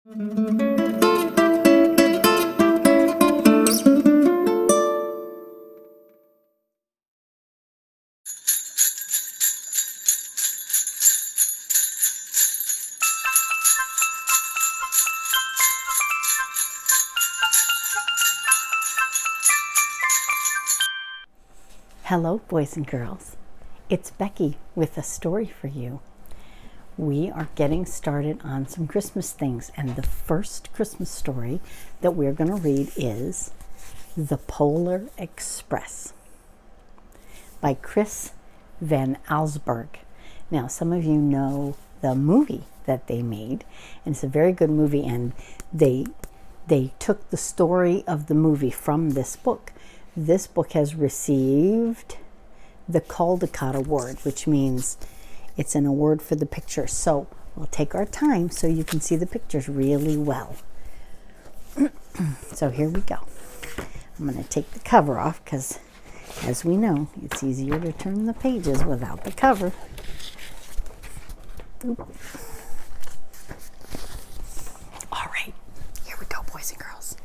Hello, boys and girls. It's Becky with a story for you. We are getting started on some Christmas things, and the first Christmas story that we're going to read is The Polar Express by Chris Van Allsburg. Now, some of you know the movie that they made, and it's a very good movie, and they took the story of the movie from this book. This book has received the Caldecott Award, which means it's an award for the picture. So we'll take our time so you can see the pictures really well. So here we go. I'm going to take the cover off because, as we know, it's easier to turn the pages without the cover. Oop. All right, here we go, boys and girls.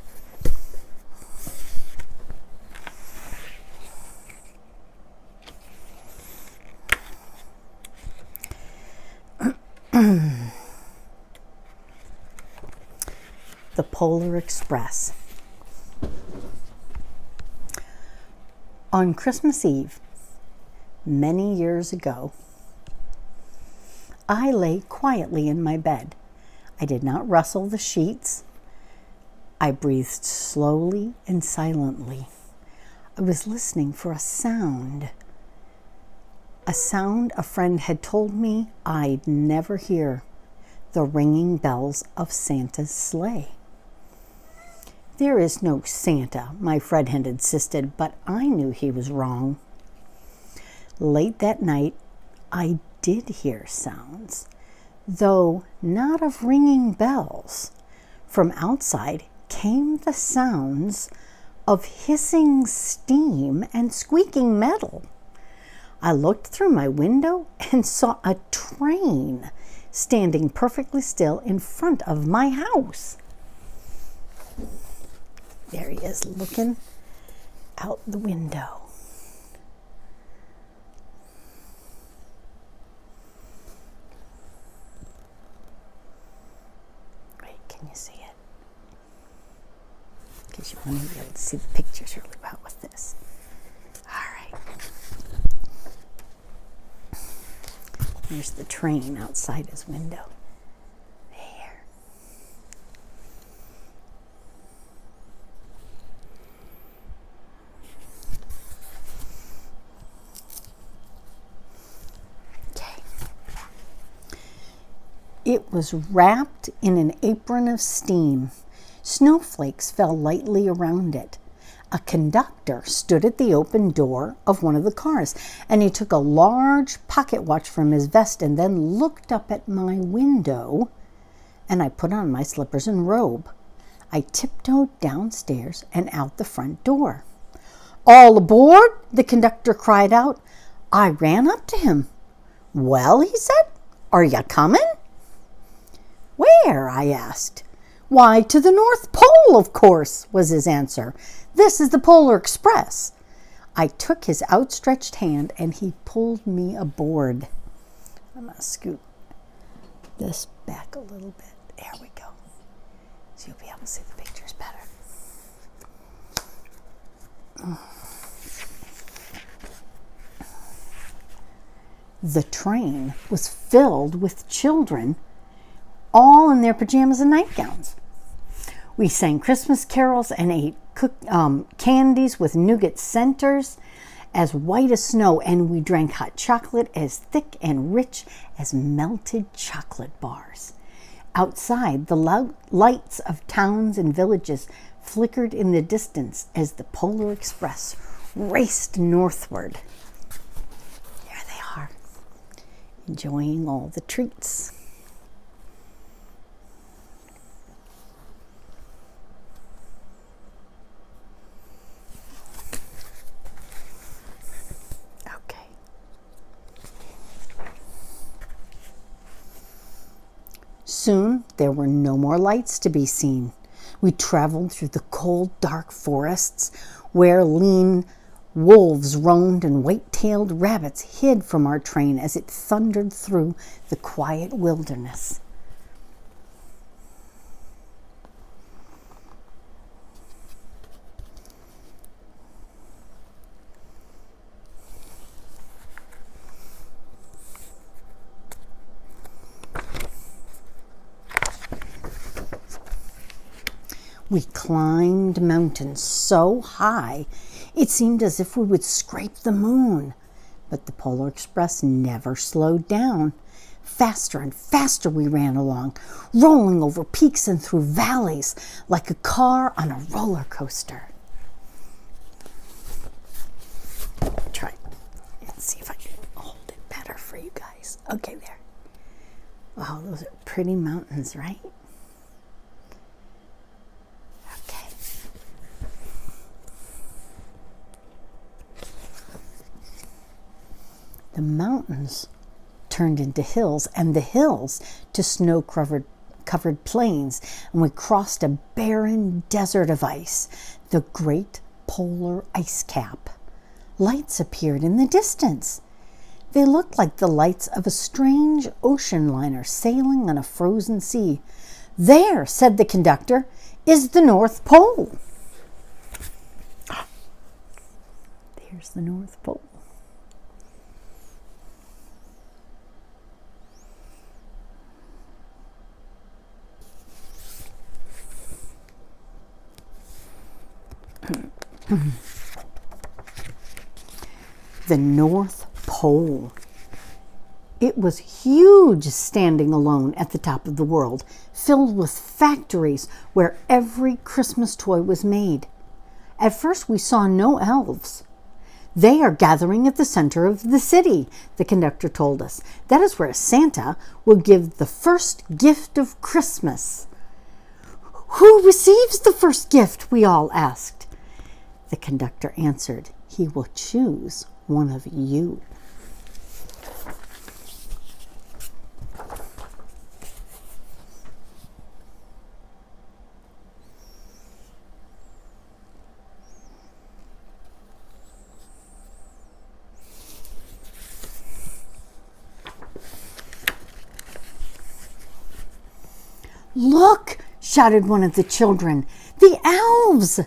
The Polar Express. On Christmas Eve, many years ago, I lay quietly in my bed. I did not rustle the sheets. I breathed slowly and silently. I was listening for a sound a friend had told me I'd never hear: the ringing bells of Santa's sleigh. There is no Santa, my friend had insisted, but I knew he was wrong. Late that night, I did hear sounds, though not of ringing bells. From outside came the sounds of hissing steam and squeaking metal. I looked through my window and saw a train standing perfectly still in front of my house. There he is, looking out the window. Wait, can you see it? Because you want to be able to see the pictures really well with this. All right. There's the train outside his window. There. Okay. It was wrapped in an apron of steam. Snowflakes fell lightly around it. A conductor stood at the open door of one of the cars, and he took a large pocket watch from his vest and then looked up at my window, and I put on my slippers and robe. I tiptoed downstairs and out the front door. "All aboard!" the conductor cried out. I ran up to him. "Well," he said, "are you coming?" "Where?" I asked. "Why, to the North Pole, of course," was his answer. "This is the Polar Express." I took his outstretched hand and he pulled me aboard. I'm going to scoot this back a little bit. There we go. So you'll be able to see the pictures better. The train was filled with children, all in their pajamas and nightgowns. We sang Christmas carols and ate candies with nougat centers as white as snow, and we drank hot chocolate as thick and rich as melted chocolate bars. Outside, the lights of towns and villages flickered in the distance as the Polar Express raced northward. There they are, enjoying all the treats. Soon there were no more lights to be seen. We traveled through the cold, dark forests where lean wolves roamed and white-tailed rabbits hid from our train as it thundered through the quiet wilderness. We climbed mountains so high, it seemed as if we would scrape the moon. But the Polar Express never slowed down. Faster and faster we ran along, rolling over peaks and through valleys like a car on a roller coaster. Try and see if I can hold it better for you guys. Okay, there. Wow, those are pretty mountains, right? The mountains turned into hills, and the hills to snow-covered plains, and we crossed a barren desert of ice, the great polar ice cap. Lights appeared in the distance. They looked like the lights of a strange ocean liner sailing on a frozen sea. "There," said the conductor, "is the North Pole." There's the North Pole. The North Pole. It was huge, standing alone at the top of the world, filled with factories where every Christmas toy was made. At first we saw no elves. "They are gathering at the center of the city," the conductor told us. "That is where Santa will give the first gift of Christmas." "Who receives the first gift?" we all asked. The conductor answered, "He will choose one of you." "Look!" shouted one of the children. "The elves!"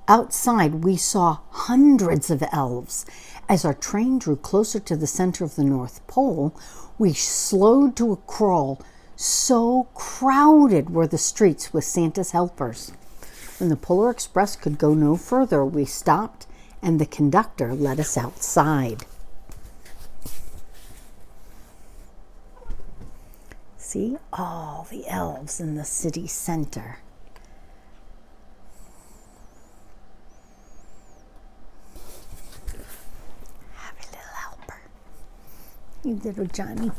Outside, we saw hundreds of elves. As our train drew closer to the center of the North Pole, we slowed to a crawl. So crowded were the streets with Santa's helpers. When the Polar Express could go no further, we stopped, and the conductor let us outside. See all the elves in the city center. You little Johnny.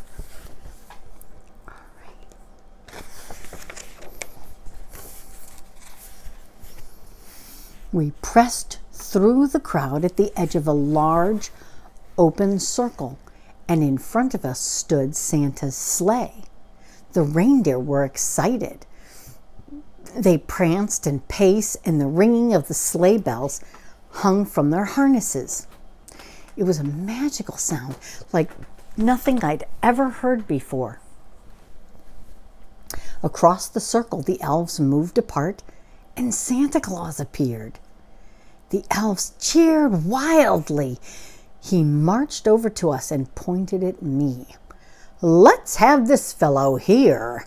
All right. We pressed through the crowd at the edge of a large open circle, and in front of us stood Santa's sleigh. The reindeer were excited. They pranced and paced, and the ringing of the sleigh bells hung from their harnesses. It was a magical sound, like nothing I'd ever heard before. Across the circle, the elves moved apart, and Santa Claus appeared. The elves cheered wildly. He marched over to us and pointed at me. "Let's have this fellow here."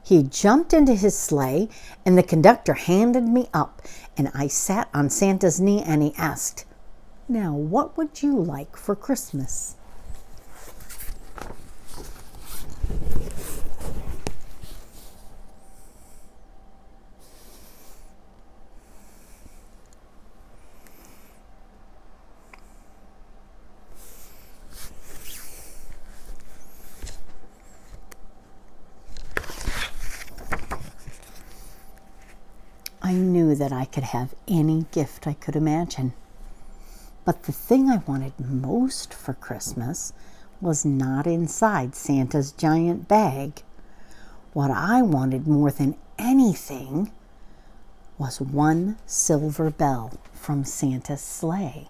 He jumped into his sleigh, and the conductor handed me up, and I sat on Santa's knee, and he asked, "Now, what would you like for Christmas?" I knew that I could have any gift I could imagine. But the thing I wanted most for Christmas was not inside Santa's giant bag. What I wanted more than anything was one silver bell from Santa's sleigh.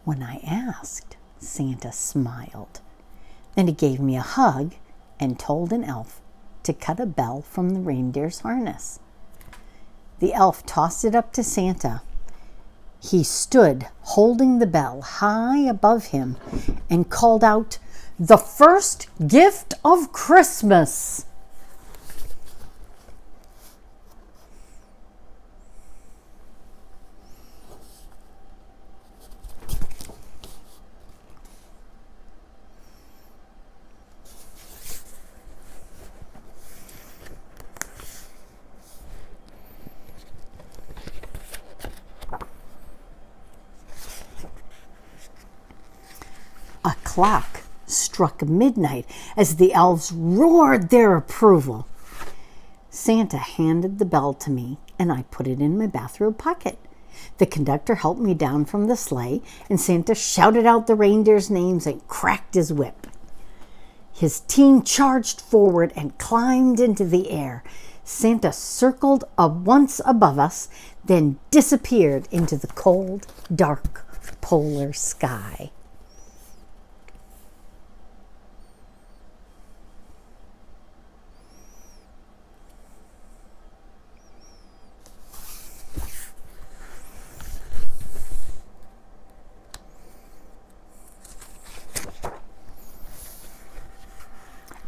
When I asked, Santa smiled. Then he gave me a hug and told an elf to cut a bell from the reindeer's harness. The elf tossed it up to Santa. He stood holding the bell high above him and called out, "The first gift of Christmas!" A clock struck midnight as the elves roared their approval. Santa handed the bell to me, and I put it in my bathrobe pocket. The conductor helped me down from the sleigh, and Santa shouted out the reindeers' names and cracked his whip. His team charged forward and climbed into the air. Santa circled once above us, then disappeared into the cold, dark polar sky.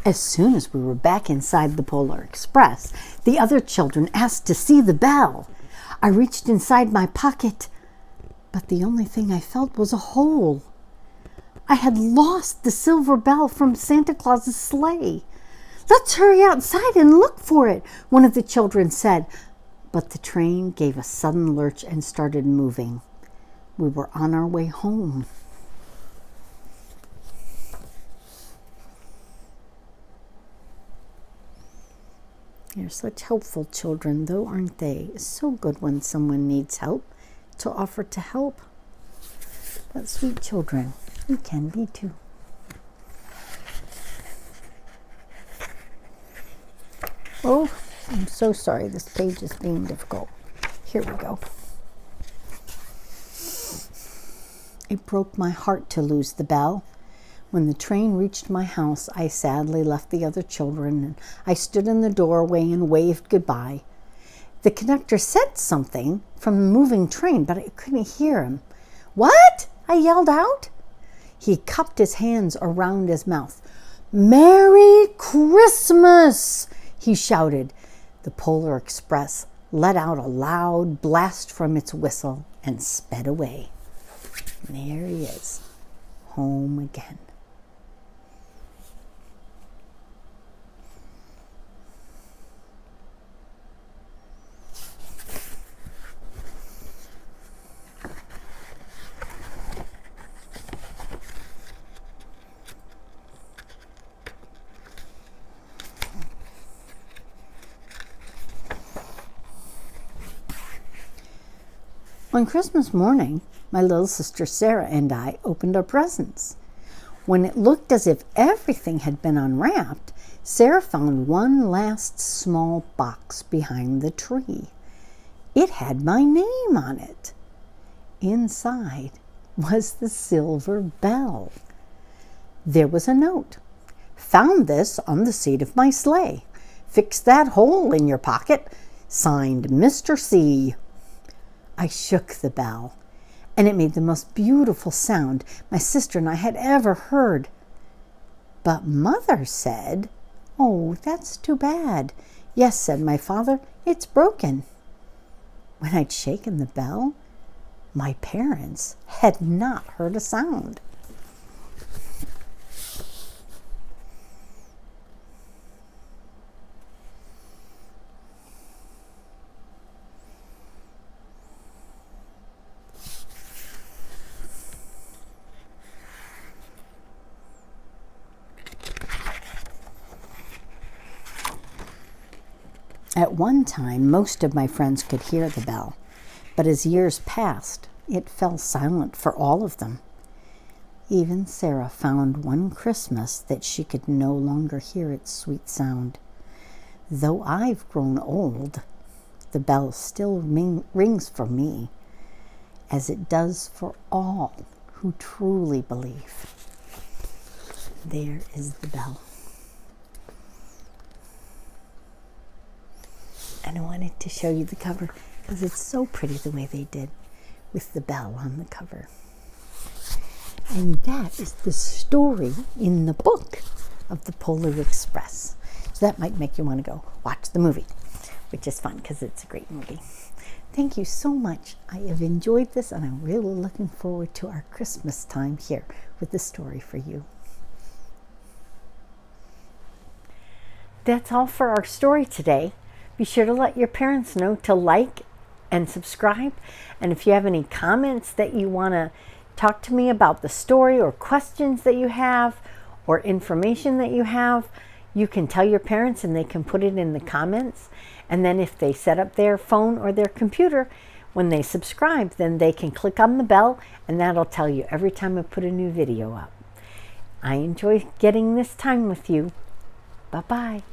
As soon as we were back inside the Polar Express, the other children asked to see the bell. I reached inside my pocket, but the only thing I felt was a hole. I had lost the silver bell from Santa Claus's sleigh. "Let's hurry outside and look for it," one of the children said. But the train gave a sudden lurch and started moving. We were on our way home. They're such helpful children, though, aren't they? It's so good when someone needs help to offer to help. But sweet children, you can be too. Oh, I'm so sorry. This page is being difficult. Here we go. It broke my heart to lose the bell. When the train reached my house, I sadly left the other children, and I stood in the doorway and waved goodbye. The conductor said something from the moving train, but I couldn't hear him. "What?" I yelled out. He cupped his hands around his mouth. "Merry Christmas!" he shouted. The Polar Express let out a loud blast from its whistle and sped away. And there he is, home again. On Christmas morning, my little sister Sarah and I opened our presents. When it looked as if everything had been unwrapped, Sarah found one last small box behind the tree. It had my name on it. Inside was the silver bell. There was a note. "Found this on the seat of my sleigh. Fix that hole in your pocket. Signed, Mr. C." I shook the bell, and it made the most beautiful sound my sister and I had ever heard. But Mother said, "Oh, that's too bad." "Yes," said my father, "it's broken." When I'd shaken the bell, my parents had not heard a sound. At one time, most of my friends could hear the bell, but as years passed, it fell silent for all of them. Even Sarah found one Christmas that she could no longer hear its sweet sound. Though I've grown old, the bell still rings for me, as it does for all who truly believe. There is the bell. And I wanted to show you the cover because it's so pretty the way they did with the bell on the cover. And that is the story in the book of the Polar Express. So that might make you want to go watch the movie, which is fun because it's a great movie. Thank you so much. I have enjoyed this, and I'm really looking forward to our Christmas time here with the story for you. That's all for our story today. Be sure to let your parents know to like and subscribe. And if you have any comments that you want to talk to me about the story, or questions that you have, or information that you have, you can tell your parents and they can put it in the comments. And then if they set up their phone or their computer, when they subscribe, then they can click on the bell, and that'll tell you every time I put a new video up. I enjoy getting this time with you. Bye-bye.